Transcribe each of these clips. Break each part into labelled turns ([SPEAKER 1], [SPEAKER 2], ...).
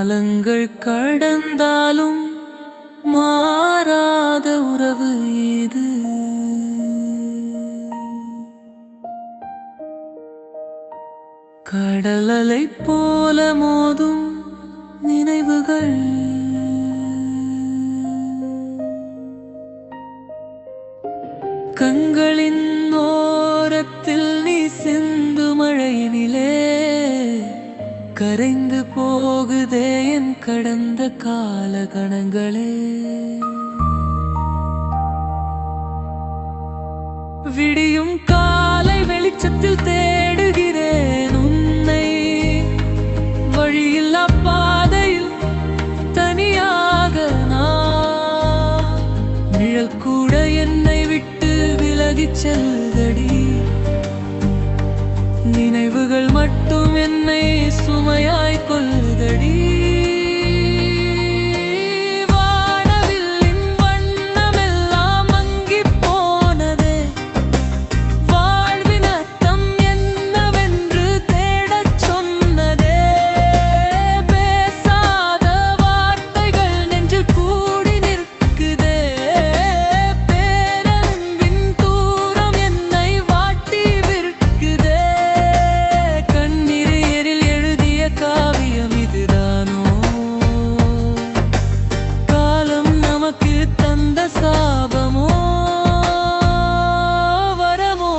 [SPEAKER 1] காலங்கள் கடந்தாலும் மாறாத உறவு இது. கடல் அலை போல மோதும் நினைவுகள், கண்களின் ஓரத்தில் நீ சிந்து மழையினிலே கரைந்து போகுதே என் கடந்த கால கணங்களே. விடியும் காலை வெளிச்சத்தில் தேடுகிறேன் உன்னை, வழியில்லா பாதையில் தனியாக நான். நிழல் கூட என்னை விட்டு விலகிச் செல்தடி, நினைவுகள் மட்டும் என்னை சுமையாய் கொள்ளுதடி. வானவில்லின் வண்ணமெல்லாம் மங்கிப் போனதே, வாழ்வின் அர்த்தம் என்னவென்று தேடச் சொன்னதே. பேசாத வார்த்தைகள் நெஞ்சில் கூடி நிற்குதே, பேரன்பின் தூரம் என்னை வாட்டி விற்குதே. கண்ணீரில் எழுதிய காவியம் இதுதானோ, காலம் நமக்கு தந்த சாபமோ வரமோ?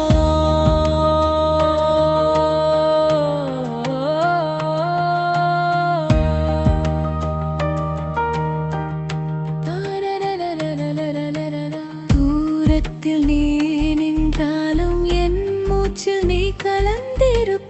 [SPEAKER 1] தூரத்தில் நீ நின்றாலும் என் மூச்சில் நீ கலந்திருப்பாய்.